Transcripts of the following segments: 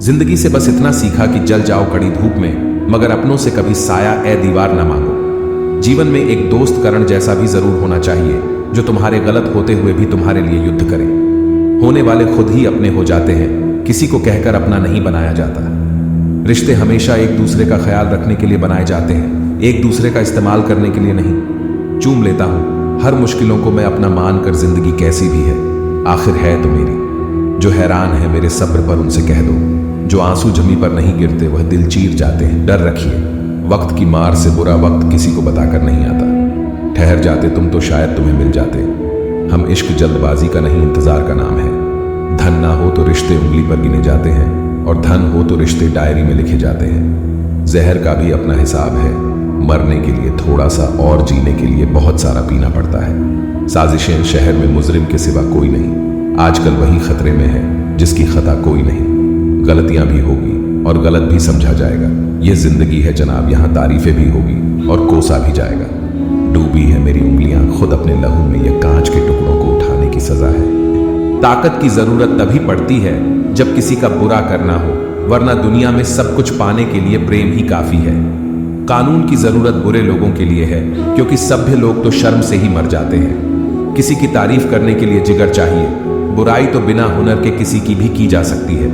जिंदगी से बस इतना सीखा कि जल जाओ कड़ी धूप में, मगर अपनों से कभी साया ए दीवार ना मांगो। जीवन में एक दोस्त करण जैसा भी जरूर होना चाहिए, जो तुम्हारे गलत होते हुए भी तुम्हारे लिए युद्ध करे। होने वाले खुद ही अपने हो जाते हैं, किसी को कहकर अपना नहीं बनाया जाता। रिश्ते हमेशा एक दूसरे का ख्याल रखने के लिए बनाए जाते हैं, एक दूसरे का इस्तेमाल करने के लिए नहीं। चूम लेता हूं हर मुश्किलों को मैं अपना मानकर, जिंदगी कैसी भी है आखिर है तो मेरी। जो हैरान है मेरे सब्र पर उनसे कह दो, जो आंसू जमी पर नहीं गिरते वह दिल चीर जाते हैं। डर रखिए, वक्त की मार से बुरा वक्त किसी को बताकर नहीं आता। ठहर जाते तुम तो शायद तुम्हें मिल जाते। हम इश्क जल्दबाजी का नहीं, इंतजार का नाम है। धन ना हो तो रिश्ते उंगली पर गिने जाते हैं, और धन हो तो रिश्ते डायरी में लिखे जाते हैं। जहर का भी अपना हिसाब है, मरने के लिए थोड़ा सा और जीने के लिए बहुत सारा पीना पड़ता है। साजिशें शहर में मुजरिम के सिवा कोई नहीं, आजकल वही खतरे में है जिसकी खता कोई नहीं। गलतियां भी होगी और गलत भी समझा जाएगा, ये जिंदगी है जनाब, यहाँ तारीफें भी होगी और कोसा भी जाएगा। डूबी है मेरी उंगलियां खुद अपने लहू में, ये कांच के टुकड़ों को उठाने की सजा है। ताकत की जरूरत तभी पड़ती है जब किसी का बुरा करना हो, वरना दुनिया में सब कुछ पाने के लिए प्रेम ही काफी है। कानून की जरूरत बुरे लोगों के लिए है, क्योंकि सभ्य लोग तो शर्म से ही मर जाते हैं। किसी की तारीफ करने के लिए जिगर चाहिए, बुराई तो बिना हुनर के किसी की भी की जा सकती है।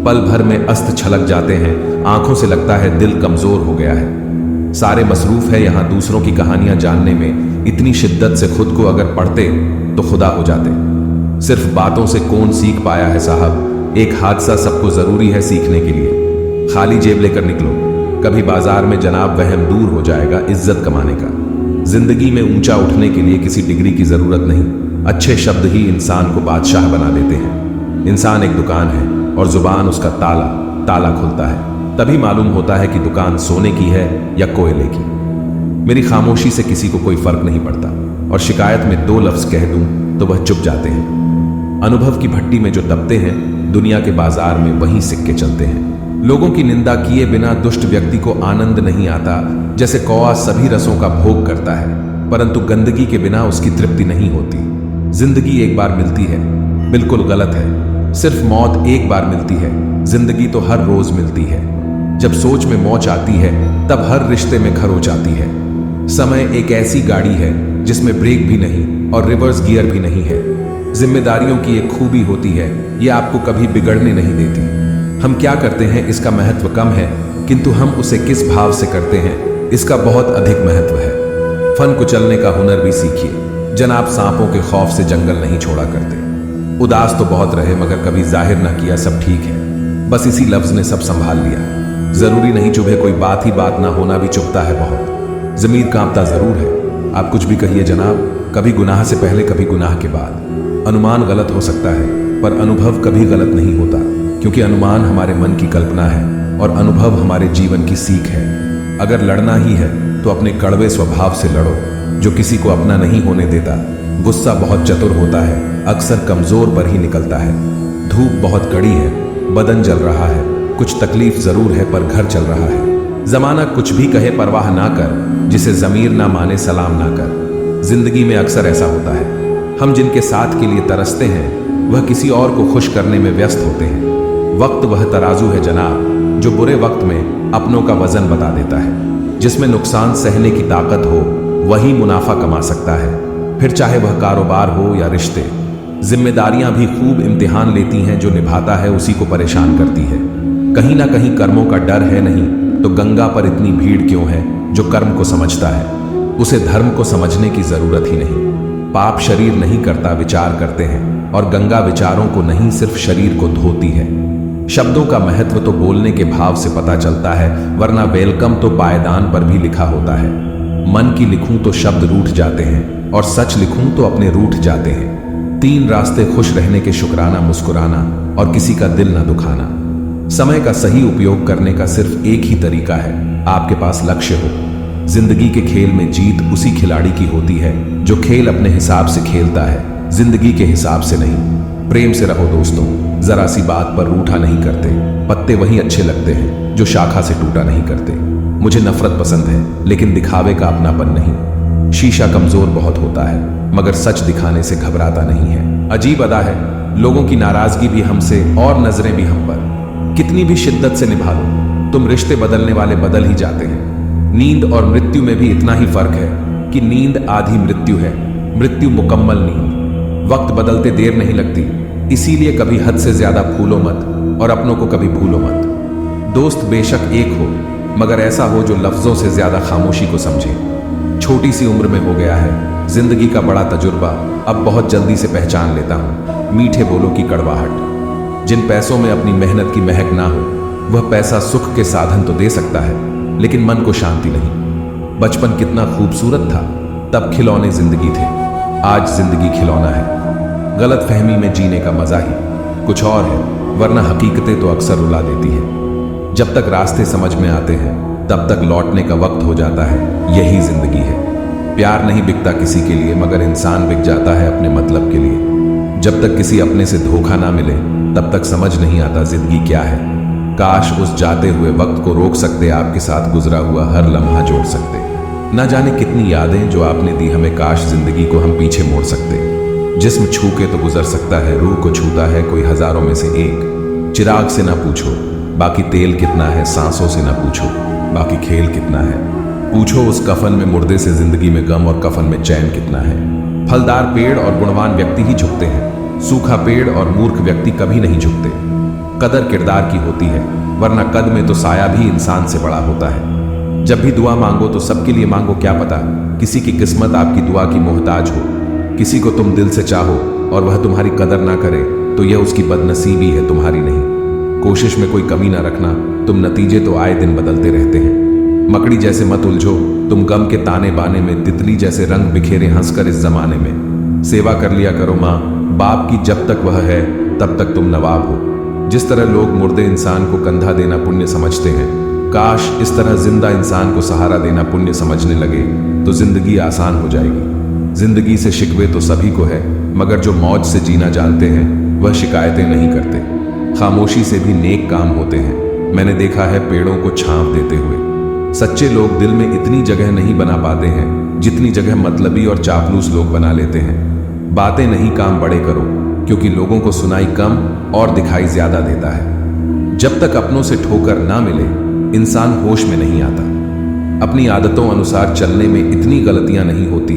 पल भर में अस्त्र छलक जाते हैं, आंखों से लगता है दिल कमजोर हो गया है। सारे मसरूफ है यहाँ दूसरों की कहानियां जानने में, इतनी शिद्दत से खुद को अगर पढ़ते तो खुदा हो जाते। सिर्फ बातों से कौन सीख पाया है साहब, एक हादसा सबको जरूरी है सीखने के लिए। खाली जेब लेकर निकलो, कभी बाजार में जनाब वहम दूर हो जाएगा इज्जत कमाने का। जिंदगी में ऊंचा उठने के लिए किसी डिग्री की जरूरत नहीं, अच्छे शब्द ही इंसान को बादशाह बना देते हैं। इंसान एक दुकान है और जुबान उसका ताला खुलता है, तभी मालूम होता है कि दुकान सोने की है या कोयले की। मेरी खामोशी से किसी को कोई फर्क नहीं पड़ता, और शिकायत में 2 लफ्ज कह दूं तो वह चुप जाते हैं। अनुभव की भट्टी में जो तपते हैं, दुनिया के बाजार में वही सिक्के चलते हैं। लोगों की निंदा किए बिना दुष्ट व्यक्ति को आनंद नहीं आता। जैसे कौआ सभी रसों का भोग करता है, परंतु गंदगी के बिना उसकी तृप्ति नहीं होती। जिंदगी एक बार मिलती है, बिल्कुल गलत है। सिर्फ मौत एक बार मिलती है, जिंदगी तो हर रोज मिलती है। जब सोच में मौज आती है, तब हर रिश्ते में खरोच आती है। समय एक ऐसी गाड़ी है जिसमें ब्रेक भी नहीं और रिवर्स गियर भी नहीं है। जिम्मेदारियों की एक खूबी होती है, ये आपको कभी बिगड़ने नहीं देती। हम क्या करते हैं इसका महत्व कम है, किंतु हम उसे किस भाव से करते हैं इसका बहुत अधिक महत्व है। फन कुचलने का हुनर भी सीखिए, जनाब सांपों के खौफ से जंगल नहीं छोड़ा करते। उदास तो बहुत रहे मगर कभी जाहिर ना किया सब ठीक है, बस इसी लफ्ज ने सब संभाल लिया। जरूरी नहीं चुभे कोई बात ही बात ना होना भी चुभता है बहुत। जमीर कांपता जरूर है, आप कुछ भी कहिए जनाब, कभी गुनाह से पहले कभी गुनाह के बाद। अनुमान गलत हो सकता है पर अनुभव कभी गलत नहीं होता, क्योंकि अनुमान हमारे मन की कल्पना है और अनुभव हमारे जीवन की सीख है। अगर लड़ना ही है तो अपने कड़वे स्वभाव से लड़ो, जो किसी को अपना नहीं होने देता। गुस्सा बहुत चतुर होता है, अक्सर कमजोर पर ही निकलता है। धूप बहुत कड़ी है, बदन जल रहा है, कुछ तकलीफ जरूर है पर घर चल रहा है। जमाना कुछ भी कहे परवाह ना कर, जिसे जमीर ना माने सलाम ना कर। जिंदगी में अक्सर ऐसा होता है, हम जिनके साथ के लिए तरसते हैं वह किसी और को खुश करने में व्यस्त होते हैं। वक्त वह तराजू है जनाब, जो बुरे वक्त में अपनों का वजन बता देता है। जिसमें नुकसान सहने की ताकत हो वही मुनाफा कमा सकता है, फिर चाहे वह कारोबार हो या रिश्ते। जिम्मेदारियां भी खूब इम्तिहान लेती हैं, जो निभाता है उसी को परेशान करती है। कहीं ना कहीं कर्मों का डर है, नहीं तो गंगा पर इतनी भीड़ क्यों है। जो कर्म को समझता है उसे धर्म को समझने की जरूरत ही नहीं। पाप शरीर नहीं करता, विचार करते हैं, और गंगा विचारों को नहीं सिर्फ शरीर को धोती है। शब्दों का महत्व तो बोलने के भाव से पता चलता है, वरना वेलकम तो पायदान पर भी लिखा होता है। मन की लिखूं तो शब्द रूठ जाते हैं, और सच लिखूं तो अपने रूठ जाते हैं। 3 रास्ते खुश रहने के, शुक्राना, मुस्कुराना और किसी का दिल न दुखाना। समय का सही उपयोग करने का सिर्फ एक ही तरीका है, आपके पास लक्ष्य हो। जिंदगी के खेल में जीत उसी खिलाड़ी की होती है जो खेल अपने हिसाब से खेलता है, जिंदगी के हिसाब से नहीं। प्रेम से रहो दोस्तों, जरा सी बात पर रूठा नहीं करते। पत्ते वही अच्छे लगते हैं जो शाखा से टूटा नहीं करते। मुझे नफरत पसंद है, लेकिन दिखावे का अपनापन नहीं। शीशा कमजोर बहुत होता है, मगर सच दिखाने से घबराता नहीं है। अजीब अदा है, लोगों की नाराजगी भी हमसे और नजरें भी हम पर। कितनी भी शिद्दत से निभा लो, तुम रिश्ते बदलने वाले बदल ही जाते हैं। नींद और मृत्यु में भी इतना ही फर्क है कि नींद आधी मृत्यु है, मृत्यु मुकम्मल नींद। वक्त बदलते देर नहीं लगती, इसीलिए कभी हद से ज्यादा फूलो मत और अपनों को कभी भूलो मत। दोस्त बेशक एक हो, मगर ऐसा हो जो लफ्जों से ज्यादा खामोशी को समझे। छोटी सी उम्र में हो गया है जिंदगी का बड़ा तजुर्बा, अब बहुत जल्दी से पहचान लेता हूं मीठे बोलों की कड़वाहट। जिन पैसों में अपनी मेहनत की महक ना हो, वह पैसा सुख के साधन तो दे सकता है, लेकिन मन को शांति नहीं। बचपन कितना खूबसूरत था, तब खिलौने जिंदगी थे, आज जिंदगी खिलौना है। गलत फहमी में जीने का मजा ही कुछ और है, वरना हकीकतें तो अक्सर रुला देती है। जब तक रास्ते समझ में आते हैं, तब तक लौटने का वक्त हो जाता है, यही जिंदगी है। प्यार नहीं बिकता किसी के लिए, मगर इंसान बिक जाता है अपने मतलब के लिए। जब तक किसी अपने से धोखा ना मिले, तब तक समझ नहीं आता जिंदगी क्या है। काश उस जाते हुए वक्त को रोक सकते, आपके साथ गुजरा हुआ हर लम्हा जोड़ सकते। ना जाने कितनी यादें जो आपने दी हमें, काश जिंदगी को हम पीछे मोड़ सकते। जिस्म छू के तो गुजर सकता है, रूह को छूता है कोई हजारों में से एक। चिराग से ना पूछो बाकी तेल कितना है, सांसों से ना पूछो बाकी खेल कितना है। पूछो उस कफन में मुर्दे से जिंदगी में गम और कफन में चैन कितना है। फलदार पेड़ और गुणवान व्यक्ति ही झुकते हैं, सूखा पेड़ और मूर्ख व्यक्ति कभी नहीं झुकते। कदर किरदार की होती है, वरना कद में तो साया भी इंसान से बड़ा होता है। जब भी दुआ मांगो तो सबके लिए मांगो, क्या पता किसी की किस्मत आपकी दुआ की मोहताज हो। किसी को तुम दिल से चाहो और वह तुम्हारी कदर ना करे, तो यह उसकी बदनसीबी है, तुम्हारी नहीं। कोशिश में कोई कमी ना रखना, तुम नतीजे तो आए दिन बदलते रहते हैं। मकड़ी जैसे मत उलझो तुम गम के ताने बाने में, तितली जैसे रंग बिखेरे हंसकर इस जमाने में। सेवा कर लिया करो माँ बाप की, जब तक वह है तब तक तुम नवाब हो। जिस तरह लोग मुर्दे इंसान को कंधा देना पुण्य समझते हैं, काश इस तरह जिंदा इंसान को सहारा देना पुण्य समझने लगे तो जिंदगी आसान हो जाएगी। जिंदगी से शिकवे तो सभी को है, मगर जो मौज से जीना जानते हैं वह शिकायतें नहीं करते। खामोशी से भी नेक काम होते हैं, मैंने देखा है पेड़ों को छांव देते हुए। सच्चे लोग दिल में इतनी जगह नहीं बना पाते हैं जितनी जगह मतलबी और चापलूस लोग बना लेते हैं। बातें नहीं काम बड़े करो, क्योंकि लोगों को सुनाई कम और दिखाई ज्यादा देता है। जब तक अपनों से ठोकर ना मिले, इंसान होश में नहीं आता। अपनी आदतों अनुसार चलने में इतनी गलतियां नहीं होती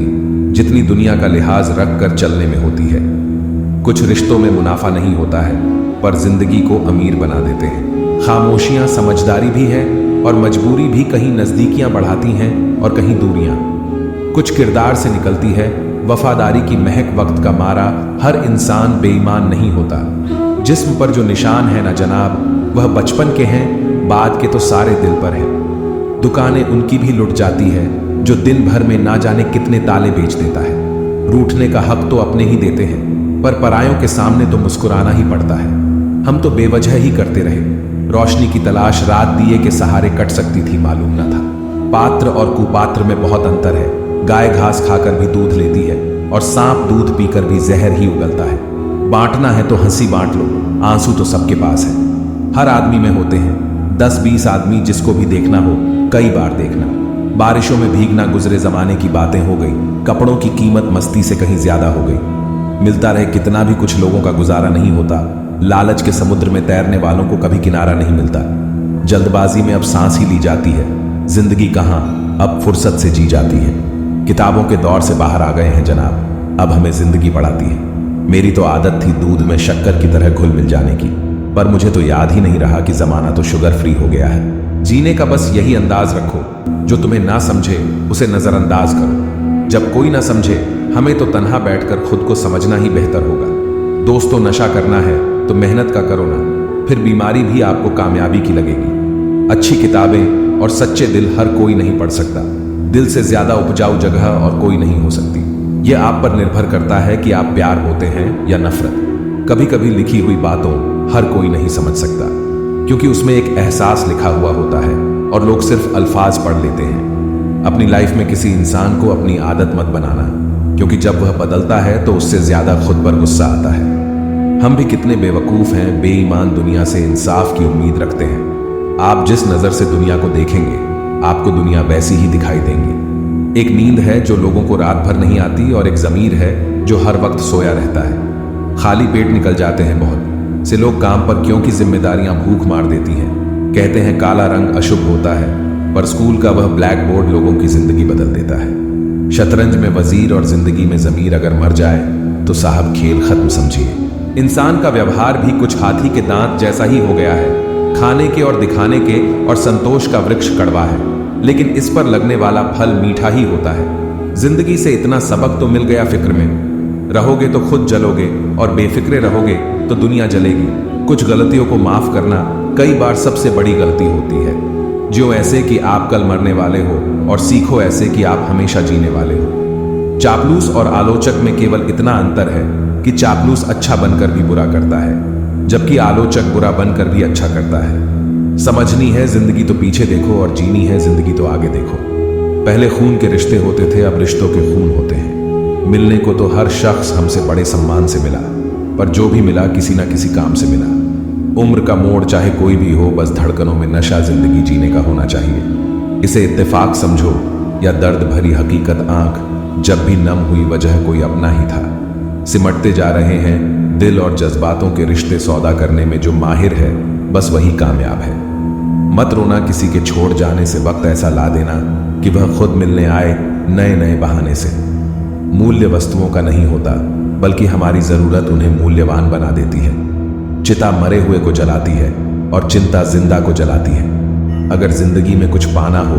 जितनी दुनिया का लिहाज रख कर चलने में होती है। कुछ रिश्तों में मुनाफा नहीं होता है, पर जिंदगी को अमीर बना देते हैं। खामोशियां समझदारी भी है और मजबूरी भी, कहीं नजदीकियां बढ़ाती हैं और कहीं दूरियां। कुछ किरदार से निकलती है वफादारी की महक, वक्त का मारा। हर इंसान बेईमान नहीं होता। जिस्म पर जो निशान है ना जनाब, वह बचपन के हैं, बाद के तो सारे दिल पर हैं। दुकानें उनकी भी लुट जाती है जो दिन भर में ना जाने कितने ताले बेच देता है। रूठने का हक तो अपने ही देते हैं, पर परायों के सामने तो मुस्कुराना ही पड़ता है। हम तो बेवजह ही करते रहे। रोशनी की तलाश रात दिए के सहारे कट सकती थी, मालूम न था। पात्र और कुपात्र में बहुत अंतर है। गाय घास खाकर भी दूध लेती है और सांप दूध पीकर भी जहर ही उगलता है। बांटना है तो हंसी बांट लो, आंसू तो सबके पास है। हर आदमी में होते हैं 10-20 आदमी, जिसको भी देखना हो कई बार देखना। बारिशों में भीगना गुजरे जमाने की बातें हो गई, कपड़ों की कीमत मस्ती से कहीं ज्यादा हो गई। मिलता रहे कितना भी कुछ लोगों का गुजारा नहीं होता। लालच के समुद्र में तैरने वालों को कभी किनारा नहीं मिलता। जल्दबाजी में अब सांस ही ली जाती है, जिंदगी कहाँ अब फुर्सत से जी जाती है। किताबों के दौर से बाहर आ गए हैं जनाब, अब हमें जिंदगी पढ़ाती है। मेरी तो आदत थी दूध में शक्कर की तरह घुल मिल जाने की, पर मुझे तो याद ही नहीं रहा कि जमाना तो शुगर फ्री हो गया है। जीने का बस यही अंदाज रखो, जो तुम्हें ना समझे उसे नजरअंदाज करो। जब कोई ना समझे, हमें तो तन्हा बैठकर खुद को समझना ही बेहतर होगा। दोस्तों, नशा करना है तो मेहनत का करो ना, फिर बीमारी भी आपको कामयाबी की लगेगी। अच्छी किताबें और सच्चे दिल हर कोई नहीं पढ़ सकता। दिल से ज्यादा उपजाऊ जगह और कोई नहीं हो सकती। यह आप पर निर्भर करता है कि आप प्यार होते हैं या नफरत। कभी कभी लिखी हुई बातों हर कोई नहीं समझ सकता, क्योंकि उसमें एक एहसास लिखा हुआ होता है और लोग सिर्फ अल्फाज पढ़ लेते हैं। अपनी लाइफ में किसी इंसान को अपनी आदत मत बनाना, क्योंकि जब वह बदलता है तो उससे ज्यादा खुद पर गुस्सा आता है। हम भी कितने बेवकूफ हैं, बेईमान दुनिया से इंसाफ की उम्मीद रखते हैं। आप जिस नजर से दुनिया को देखेंगे, आपको दुनिया वैसी ही दिखाई देंगी। एक नींद है जो लोगों को रात भर नहीं आती, और एक जमीर है जो हर वक्त सोया रहता है। खाली पेट निकल जाते हैं बहुत, से लोग काम पर क्योंकि जिम्मेदारियां भूख मार देती हैं। कहते हैं काला रंग अशुभ होता है, पर स्कूल का वह ब्लैक बोर्ड लोगों की जिंदगी बदल देता है। शतरंज में वजीर और जिंदगी में जमीर अगर मर जाए तो साहब खेल खत्म समझिए। इंसान का व्यवहार भी कुछ हाथी के दांत जैसा ही हो गया है। खाने के और दिखाने के और संतोष का वृक्ष कड़वा है, लेकिन इस पर लगने वाला फल मीठा ही होता है। जिंदगी से इतना सबक तो मिल गया, फिक्र में रहोगे तो खुद जलोगे और बेफिक्रे रहोगे तो दुनिया जलेगी। कुछ गलतियों को माफ करना कई बार सबसे बड़ी गलती होती है। जो ऐसे कि आप कल मरने वाले हो और सीखो ऐसे कि आप हमेशा जीने वाले हो। चापलूस और आलोचक में केवल इतना अंतर है कि चापलूस अच्छा बनकर भी बुरा करता है, जबकि आलोचक बुरा बनकर भी अच्छा करता है। समझनी है जिंदगी तो पीछे देखो और जीनी है जिंदगी तो आगे देखो। पहले खून के रिश्ते होते थे, अब रिश्तों के खून होते हैं। मिलने को तो हर शख्स हमसे बड़े सम्मान से मिला, पर जो भी मिला किसी ना किसी काम से मिला। उम्र का मोड़ चाहे कोई भी हो, बस धड़कनों में नशा जिंदगी जीने का होना चाहिए। इसे इत्तेफाक समझो या दर्द भरी हकीकत, आंख जब भी नम हुई वजह कोई अपना ही था। सिमटते जा रहे हैं दिल और जज्बातों के रिश्ते, सौदा करने में जो माहिर है बस वही कामयाब है। मत रोना किसी के छोड़ जाने से, वक्त ऐसा ला देना कि वह खुद मिलने आए नए नए बहाने से। मूल्य वस्तुओं का नहीं होता, बल्कि हमारी जरूरत उन्हें मूल्यवान बना देती है। चिता मरे हुए को जलाती है और चिंता जिंदा को जलाती है। अगर जिंदगी में कुछ पाना हो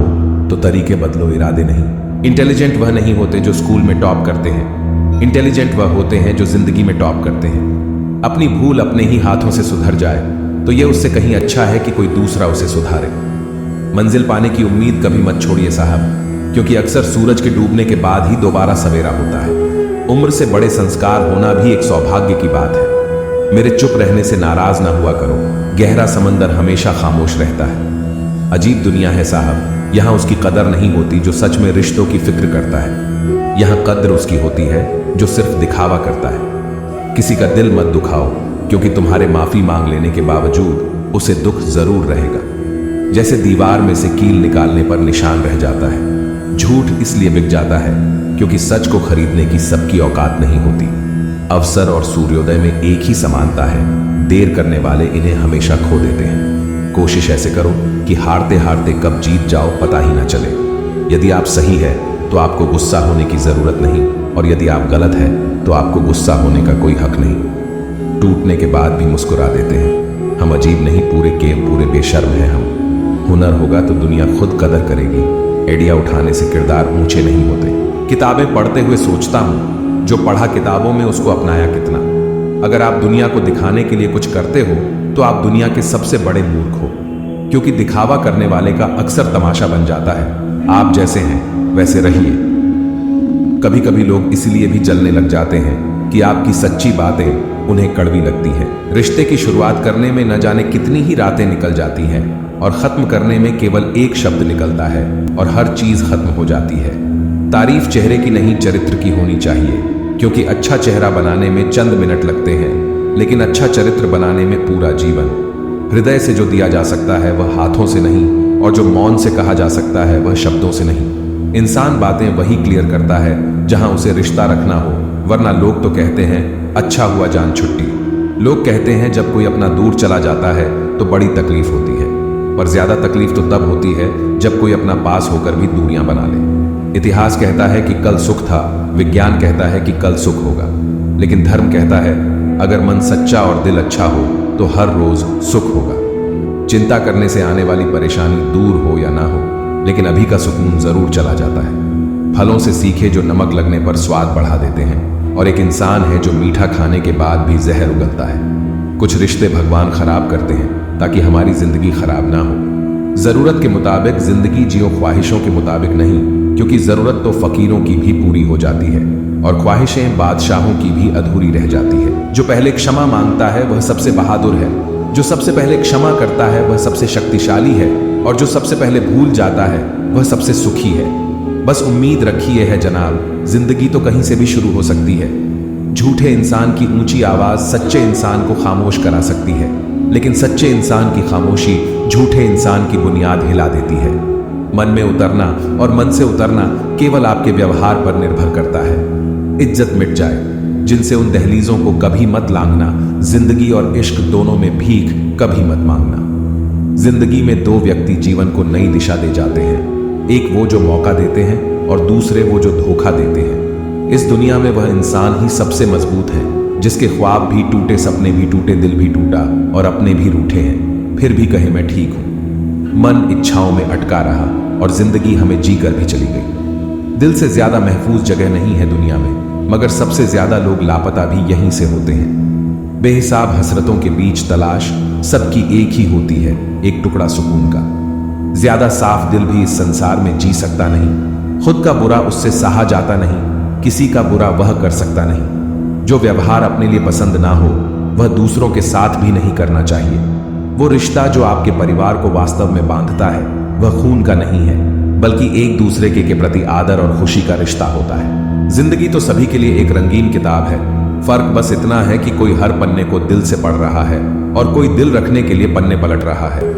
तो तरीके बदलो, इरादे नहीं। इंटेलिजेंट वह नहीं होते जो स्कूल में टॉप करते हैं, इंटेलिजेंट वह होते हैं जो जिंदगी में टॉप करते हैं। अपनी भूल अपने ही हाथों से सुधर जाए तो यह उससे कहीं अच्छा है कि कोई दूसरा उसे सुधारे। मंजिल पाने की उम्मीद कभी मत छोड़िए साहब, क्योंकि अक्सर सूरज के डूबने के बाद ही दोबारा सवेरा होता है। उम्र से बड़े संस्कार होना भी एक सौभाग्य की बात है। मेरे चुप रहने से नाराज ना हुआ करो, गहरा समंदर हमेशा खामोश रहता है। अजीब दुनिया है साहब, यहाँ उसकी कदर नहीं होती जो सच में रिश्तों की फिक्र करता है। यहाँ कद्र उसकी होती है जो सिर्फ दिखावा करता है। किसी का दिल मत दुखाओ, क्योंकि तुम्हारे माफी मांग लेने के बावजूद उसे दुख जरूर रहेगा। जैसे दीवार में से कील निकालने पर निशान रह जाता है। झूठ इसलिए बिक जाता है क्योंकि सच को खरीदने की सबकी औकात नहीं होती। अवसर और सूर्योदय में एक ही समानता है, देर करने वाले इन्हें हमेशा खो देते हैं। कोशिश ऐसे करो कि हारते हारते कब जीत जाओ पता ही ना चले। यदि आप सही है तो आपको गुस्सा होने की जरूरत नहीं, और यदि आप गलत है तो आपको गुस्सा होने का कोई हक नहीं। टूटने के बाद भी मुस्कुरा देते हैं। हम अजीब नहीं, पूरे गेम पूरे बेशर्म हैं हम। हुनर होगा तो दुनिया खुद कदर करेगी। एडिया उठाने से किरदार ऊंचे नहीं होते। किताबें पढ़ते हुए सोचता हूँ, जो पढ़ा किताबों में उसको अपनाया कितना। अगर आप दुनिया को दिखाने के लिए कुछ करते हो तो आप दुनिया के सबसे बड़े मूर्ख हो, क्योंकि दिखावा करने वाले का अक्सर तमाशा बन जाता है। आप जैसे हैं वैसे रहिए। कभी कभी लोग इसलिए भी जलने लग जाते हैं कि आपकी सच्ची बातें उन्हें कड़वी लगती हैं। रिश्ते की शुरुआत करने में न जाने कितनी ही रातें निकल जाती हैं, और खत्म करने में केवल एक शब्द निकलता है और हर चीज खत्म हो जाती है। तारीफ चेहरे की नहीं चरित्र की होनी चाहिए, क्योंकि अच्छा चेहरा बनाने में चंद मिनट लगते हैं, लेकिन अच्छा चरित्र बनाने में पूरा जीवन। हृदय से जो दिया जा सकता है वह हाथों से नहीं, और जो मौन से कहा जा सकता है वह शब्दों से नहीं। इंसान बातें वही क्लियर करता है जहां उसे रिश्ता रखना हो, वरना लोग तो कहते हैं अच्छा हुआ जान छुट्टी। लोग कहते हैं जब कोई अपना दूर चला जाता है तो बड़ी तकलीफ होती है, पर ज्यादा तकलीफ तो तब होती है जब कोई अपना पास होकर भी दूरियां बना ले। इतिहास कहता है कि कल सुख था, विज्ञान कहता है कि कल सुख होगा, लेकिन धर्म कहता है अगर मन सच्चा और दिल अच्छा हो तो हर रोज सुख होगा। चिंता करने से आने वाली परेशानी दूर हो या ना हो, लेकिन अभी का सुकून जरूर चला जाता है। फलों से सीखे जो नमक लगने पर स्वाद बढ़ा देते हैं, और एक इंसान है जो मीठा खाने के बाद भी जहर उगलता है। कुछ रिश्ते भगवान खराब करते हैं ताकि हमारी जिंदगी खराब ना हो। जरूरत के मुताबिक जिंदगी जियो, ख्वाहिशों के मुताबिक नहीं, क्योंकि जरूरत तो फकीरों की भी पूरी हो जाती है और ख्वाहिशें बादशाहों की भी अधूरी रह जाती है। जो पहले क्षमा मांगता है वह सबसे बहादुर है, जो सबसे पहले क्षमा करता है वह सबसे शक्तिशाली है, और जो सबसे पहले भूल जाता है वह सबसे सुखी है। बस उम्मीद रखिए है जनाब, जिंदगी तो कहीं से भी शुरू हो सकती है। झूठे इंसान की ऊंची आवाज सच्चे इंसान को खामोश करा सकती है, लेकिन सच्चे इंसान की खामोशी झूठे इंसान की बुनियाद हिला देती है। मन में उतरना और मन से उतरना केवल आपके व्यवहार पर निर्भर करता है। इज्जत मिट जाए जिनसे उन दहलीजों को कभी मत लांघना जिंदगी और इश्क दोनों में भीख कभी मत मांगना। जिंदगी में दो व्यक्ति जीवन को नई दिशा दे जाते हैं, एक वो जो मौका देते हैं और दूसरे वो जो धोखा देते हैं। इस दुनिया में वह इंसान ही सबसे मजबूत है जिसके ख्वाब भी टूटे, सपने भी टूटे, दिल भी टूटा और अपने भी रूठे हैं, फिर भी कहे मैं ठीक हूं। मन इच्छाओं में अटका रहा और जिंदगी हमें जी कर भी चली गई। दिल से ज्यादा महफूज जगह नहीं है दुनिया में, मगर सबसे ज्यादा लोग लापता भी यहीं से होते हैं। बेहिसाब हसरतों के बीच तलाश सबकी एक ही होती है, एक टुकड़ा सुकून का। ज्यादा साफ दिल भी इस संसार में जी सकता नहीं, खुद का बुरा उससे सहा जाता नहीं, किसी का बुरा वह कर सकता नहीं। जो व्यवहार अपने लिए पसंद ना हो वह दूसरों के साथ भी नहीं करना चाहिए। वो रिश्ता जो आपके परिवार को वास्तव में बांधता है वह खून का नहीं है, बल्कि एक दूसरे के प्रति आदर और खुशी का रिश्ता होता है। जिंदगी तो सभी के लिए एक रंगीन किताब है, फर्क बस इतना है कि कोई हर पन्ने को दिल से पढ़ रहा है और कोई दिल रखने के लिए पन्ने पलट रहा है।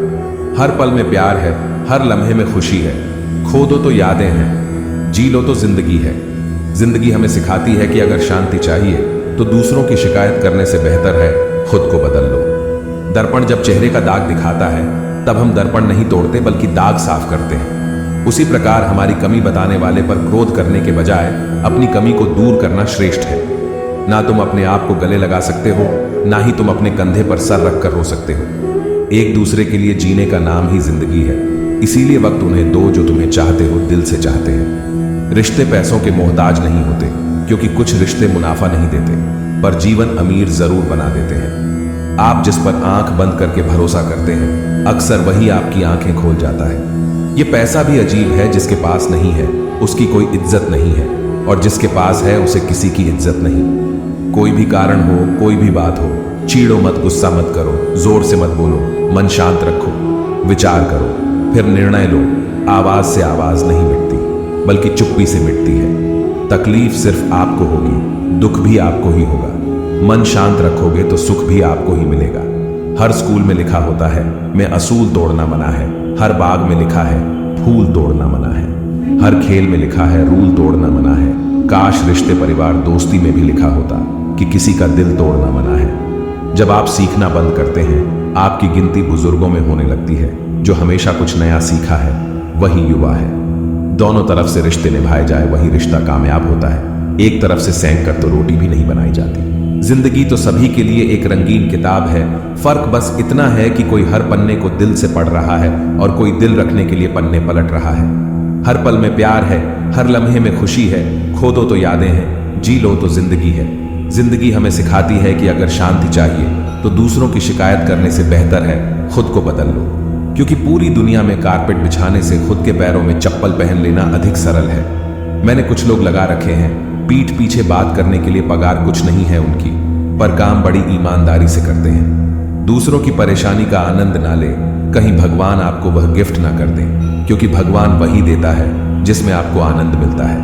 हर पल में प्यार है, हर लम्हे में खुशी है। खो दो तो यादें हैं, जी लो तो जिंदगी है। जिंदगी हमें सिखाती है कि अगर शांति चाहिए तो दूसरों की शिकायत करने से बेहतर है खुद को बदल लो। दर्पण जब चेहरे का दाग दिखाता है तब हम दर्पण नहीं तोड़ते बल्कि दाग साफ करते हैं। उसी प्रकार हमारी कमी बताने वाले पर क्रोध करने के बजाय अपनी कमी को दूर करना श्रेष्ठ है। ना तुम अपने आप को गले लगा सकते हो, ना ही तुम अपने कंधे पर सर रखकर रो सकते हो। एक दूसरे के लिए जीने का नाम ही जिंदगी है, इसीलिए वक्त उन्हें दो जो तुम्हें चाहते हो, दिल से चाहते हैं। रिश्ते पैसों के मोहताज नहीं होते, क्योंकि कुछ रिश्ते मुनाफा नहीं देते पर जीवन अमीर जरूर बना देते हैं। आप जिस पर आंख बंद करके भरोसा करते हैं अक्सर वही आपकी आंखें खोल जाता है। ये पैसा भी अजीब है, जिसके पास नहीं है उसकी कोई इज्जत नहीं है और जिसके पास है उसे किसी की इज्जत नहीं। कोई भी कारण हो, कोई भी बात हो, चीड़ो मत, गुस्सा मत करो, जोर से मत बोलो, मन शांत रखो, विचार करो, फिर निर्णय लो। आवाज से आवाज नहीं मिटती बल्कि चुप्पी से मिटती है। तकलीफ सिर्फ आपको होगी, दुख भी आपको ही होगा। मन शांत रखोगे तो सुख भी आपको ही मिलेगा। हर स्कूल में लिखा होता है मैं असूल तोड़ना मना है, हर बाग में लिखा है फूल तोड़ना मना है, हर खेल में लिखा है रूल तोड़ना मना है। काश रिश्ते, परिवार, दोस्ती में भी लिखा होता कि किसी का दिल तोड़ना मना है। जब आप सीखना बंद करते हैं आपकी गिनती बुजुर्गों में होने लगती है। जो हमेशा कुछ नया सीखा है वही युवा है। दोनों तरफ से रिश्ते निभाए जाए वही रिश्ता कामयाब होता है। एक तरफ से सेंक कर तो रोटी भी नहीं बनाई जाती। जिंदगी तो सभी के लिए एक रंगीन किताब है, फर्क बस इतना है कि कोई हर पन्ने को दिल से पढ़ रहा है और कोई दिल रखने के लिए पन्ने पलट रहा है। हर पल में प्यार है, हर लम्हे में खुशी है। खो दो तो यादें हैं, जी लो तो जिंदगी है। जिंदगी हमें सिखाती है कि अगर शांति चाहिए तो दूसरों की शिकायत करने से बेहतर है खुद को बदल लो, क्योंकि पूरी दुनिया में कारपेट बिछाने से खुद के पैरों में चप्पल पहन लेना अधिक सरल है। मैंने कुछ लोग लगा रखे हैं पीठ पीछे बात करने के लिए, पगार कुछ नहीं है उनकी, पर काम बड़ी ईमानदारी से करते हैं। दूसरों की परेशानी का आनंद ना ले, कहीं भगवान आपको वह गिफ्ट ना कर दे, क्योंकि भगवान वही देता है जिसमें आपको आनंद मिलता है।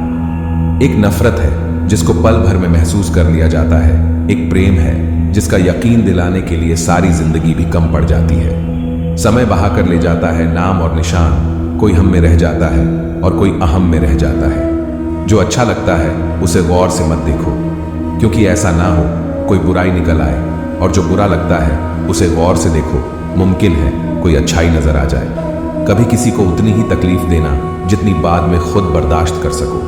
एक नफरत है जिसको पल भर में महसूस कर लिया जाता है, एक प्रेम है जिसका यकीन दिलाने के लिए सारी जिंदगी भी कम पड़ जाती है। समय बहाकर ले जाता है नाम और निशान, कोई हम में रह जाता है और कोई अहम में रह जाता है। जो अच्छा लगता है उसे गौर से मत देखो, क्योंकि ऐसा ना हो कोई बुराई निकल आए, और जो बुरा लगता है उसे गौर से देखो, मुमकिन है कोई अच्छाई नजर आ जाए। कभी किसी को उतनी ही तकलीफ देना जितनी बाद में खुद बर्दाश्त कर सको।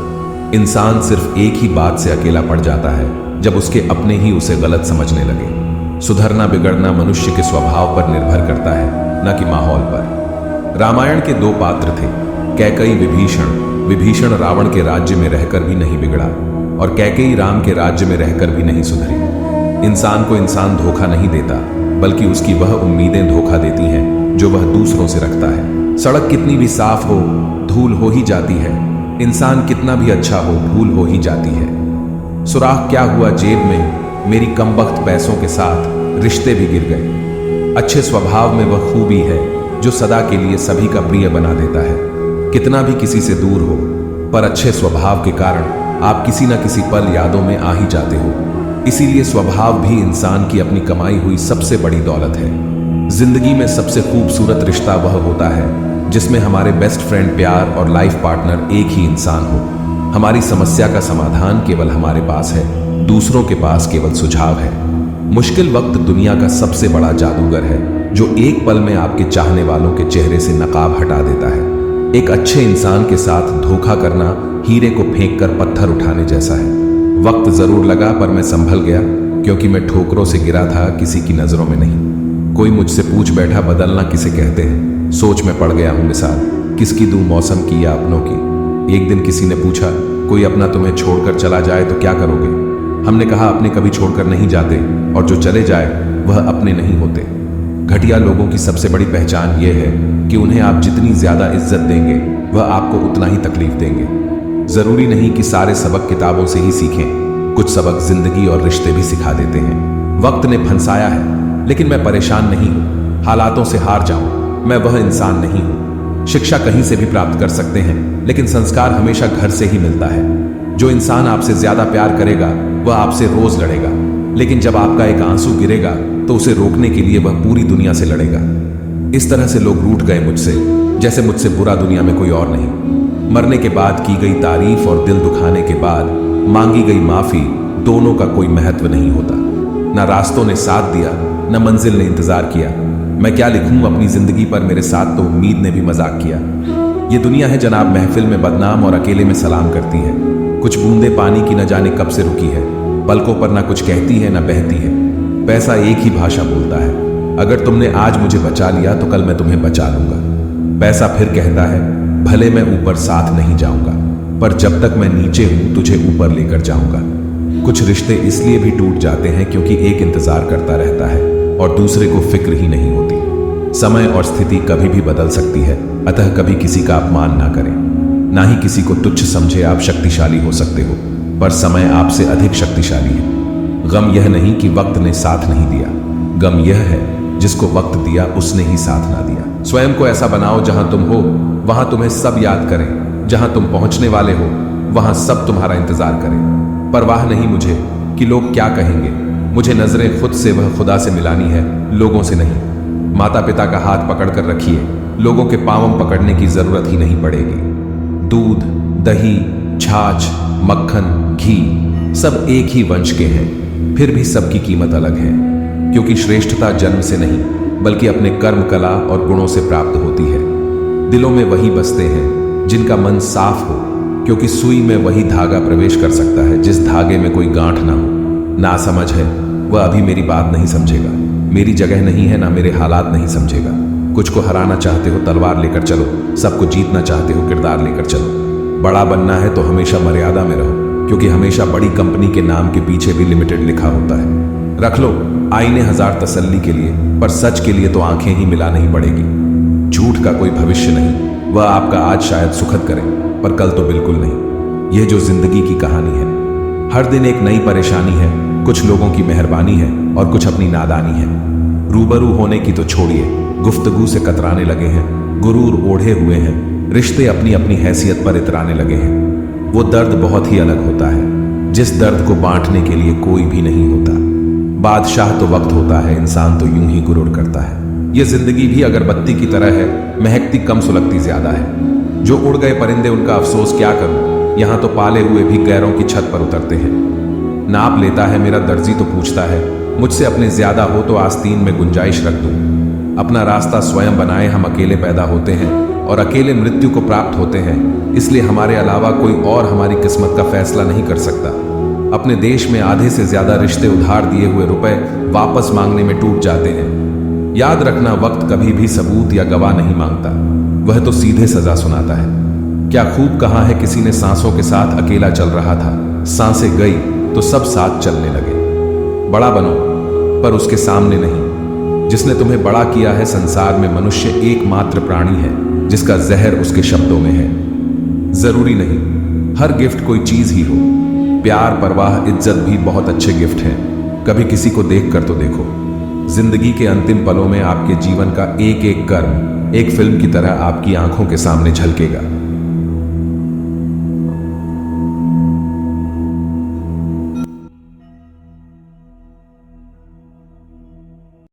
इंसान सिर्फ एक ही बात से अकेला पड़ जाता है जब उसके अपने ही उसे गलत समझने लगे। सुधरना बिगड़ना मनुष्य के स्वभाव पर निर्भर करता है, न कि माहौल पर। रामायण के दो पात्र थे, कैकेयी विभीषण। विभीषण रावण के राज्य में रहकर भी नहीं बिगड़ा और कैकेयी राम के राज्य में रहकर भी नहीं सुधरी। इंसान को इंसान धोखा नहीं देता, बल्कि उसकी वह उम्मीदें धोखा देती हैं जो वह दूसरों से रखता है। सड़क कितनी भी साफ हो, धूल हो ही जाती है। इंसान कितना भी अच्छा हो, भूल हो ही जाती है। सुराख क्या हुआ जेब में, मेरी कमबख्त पैसों के साथ रिश्ते भी गिर गए। अच्छे स्वभाव में वह खूबी है जो सदा के लिए सभी का प्रिय बना देता है। कितना भी किसी से दूर हो, पर अच्छे स्वभाव के कारण आप किसी न किसी पल यादों में आ ही जाते हो। इसीलिए स्वभाव भी इंसान की अपनी कमाई हुई सबसे बड़ी दौलत है। जिंदगी में सबसे खूबसूरत रिश्ता वह होता है जिसमें हमारे बेस्ट फ्रेंड, प्यार और लाइफ पार्टनर एक ही इंसान हो। हमारी समस्या का समाधान केवल हमारे पास है, दूसरों के पास केवल सुझाव है। मुश्किल वक्त दुनिया का सबसे बड़ा जादूगर है, जो एक पल में आपके चाहने वालों के चेहरे से नकाब हटा देता है। एक अच्छे इंसान के साथ धोखा करना हीरे को फेंक कर पत्थर उठाने जैसा है। वक्त जरूर लगा, पर मैं संभल गया, क्योंकि मैं ठोकरों से गिरा था, किसी की नजरों में नहीं। कोई मुझसे पूछ बैठा, बदलना किसे कहते हैं। सोच में पड़ गया हूं मिसाल, किसकी दूं मौसम की या अपनों की। एक दिन किसी ने पूछा, कोई अपना तुम्हें छोड़कर चला जाए तो क्या करोगे? हमने कहा, अपने कभी छोड़कर नहीं जाते, और जो चले जाए वह अपने नहीं होते। घटिया लोगों की सबसे बड़ी पहचान यह है कि उन्हें आप जितनी ज्यादा इज्जत देंगे, वह आपको उतना ही तकलीफ देंगे। जरूरी नहीं कि सारे सबक किताबों से ही सीखें, कुछ सबक जिंदगी और रिश्ते भी सिखा देते हैं। वक्त ने फंसाया है, लेकिन मैं परेशान नहीं हूं। हालातों से हार जाऊं, मैं वह इंसान नहीं हूं। शिक्षा कहीं से भी प्राप्त कर सकते हैं, लेकिन संस्कार हमेशा घर से ही मिलता है। जो इंसान आपसे ज्यादा प्यार करेगा, वह आपसे रोज लड़ेगा, लेकिन जब आपका एक आंसू गिरेगा तो उसे रोकने के लिए वह पूरी दुनिया से लड़ेगा। इस तरह से लोग रूठ गए मुझसे, जैसे मुझसे बुरा दुनिया में कोई और नहीं। मरने के बाद की गई तारीफ और दिल दुखाने के बाद मांगी गई माफी, दोनों का कोई महत्व नहीं होता। न रास्तों ने साथ दिया, न मंजिल ने इंतजार किया। मैं क्या लिखूं अपनी जिंदगी पर, मेरे साथ तो उम्मीद ने भी मजाक किया। ये दुनिया है जनाब, महफिल में बदनाम और अकेले में सलाम करती है। कुछ बूंदे पानी की न जाने कब से रुकी है, पलकों पर ना कुछ कहती है ना बहती है। पैसा एक ही भाषा बोलता है, अगर तुमने आज मुझे बचा लिया तो कल मैं तुम्हें बचा लूंगा। पैसा फिर कहता है, भले मैं ऊपर साथ नहीं जाऊंगा, पर जब तक मैं नीचे हूं तुझे ऊपर लेकर जाऊंगा। कुछ रिश्ते इसलिए भी टूट जाते हैं क्योंकि एक इंतजार करता रहता है और दूसरे को फिक्र ही नहीं होती। समय और स्थिति कभी भी बदल सकती है, अतः कभी किसी का अपमान ना करें, ना ही किसी को तुच्छ समझे। आप शक्तिशाली हो सकते हो, पर समय आपसे अधिक शक्तिशाली है। गम यह नहीं कि वक्त ने साथ नहीं दिया, गम यह है जिसको वक्त दिया उसने ही साथ ना दिया। स्वयं को ऐसा बनाओ जहां तुम हो वहां तुम्हें सब याद करें, जहां तुम पहुंचने वाले हो वहां सब तुम्हारा इंतजार करें। परवाह नहीं मुझे कि लोग क्या कहेंगे, मुझे नजरें खुद से वह खुदा से मिलानी है, लोगों से नहीं। माता पिता का हाथ पकड़कर रखिए, लोगों के पांव पकड़ने की जरूरत ही नहीं पड़ेगी। दूध, दही, छाछ, मक्खन, घी सब एक ही वंश के हैं, फिर भी सबकी कीमत अलग है, क्योंकि श्रेष्ठता जन्म से नहीं बल्कि अपने कर्म, कला और गुणों से प्राप्त होती है। दिलों में वही बसते हैं जिनका मन साफ हो, क्योंकि सुई में वही धागा प्रवेश कर सकता है जिस धागे में कोई गांठ ना हो। ना समझ है वह अभी मेरी बात नहीं समझेगा, मेरी जगह नहीं है, ना मेरे हालात नहीं समझेगा। कुछ को हराना चाहते हो तलवार लेकर चलो, सबको जीतना चाहते हो किरदार लेकर चलो। बड़ा बनना है तो हमेशा मर्यादा में रहो, क्योंकि हमेशा बड़ी कंपनी के नाम के पीछे भी लिमिटेड लिखा होता है। रख लो आईने हजार तसल्ली के लिए, पर सच के लिए तो आंखें ही मिलानी ही पड़ेगी। झूठ का कोई भविष्य नहीं, वह आपका आज शायद सुखद करे, पर कल तो बिल्कुल नहीं। यह जो जिंदगी की कहानी है, हर दिन एक नई परेशानी है। कुछ लोगों की मेहरबानी है और कुछ अपनी नादानी है। रूबरू होने की तो छोड़िए, गुफ्तगू से कतराने लगे हैं, गुरूर ओढ़े हुए हैं, रिश्ते अपनी अपनी हैसियत पर इतराने लगे हैं। वो दर्द बहुत ही अलग होता है, जिस दर्द को बांटने के लिए कोई भी नहीं होता। बादशाह तो वक्त होता है, इंसान तो यूं ही गुरूर करता है। ये जिंदगी भी अगरबत्ती की तरह है, महकती कम सुलगती ज्यादा है। जो उड़ गए परिंदे उनका अफसोस क्या करूं, यहां तो पाले हुए भी गैरों की छत पर उतरते हैं। नाप लेता है मेरा दर्जी तो पूछता है, मुझसे अपने ज्यादा हो तो आस्तीन में गुंजाइश रख दूं। अपना रास्ता स्वयं बनाए, हम अकेले पैदा होते हैं और अकेले मृत्यु को प्राप्त होते हैं, इसलिए हमारे अलावा कोई और हमारी किस्मत का फैसला नहीं कर सकता। अपने देश में आधे से ज्यादा रिश्ते उधार दिए हुए रुपए वापस मांगने में टूट जाते हैं। याद रखना, वक्त कभी भी सबूत या गवाह नहीं मांगता, वह तो सीधे सजा सुनाता है। क्या खूब कहा है किसी ने, सांसों के साथ अकेला चल रहा था, सांसें गई तो सब साथ चलने लगे। बड़ा बनो पर उसके सामने नहीं। जिसने तुम्हें बड़ा किया है, संसार में मनुष्य एकमात्र प्राणी है जिसका जहर उसके शब्दों में है। जरूरी नहीं हर गिफ्ट कोई चीज ही हो, प्यार, परवाह, इज्जत भी बहुत अच्छे गिफ्ट हैं। कभी किसी को देख कर तो देखो। जिंदगी के अंतिम पलों में आपके जीवन का एक एक कर्म एक फिल्म की तरह आपकी आंखों के सामने झलकेगा।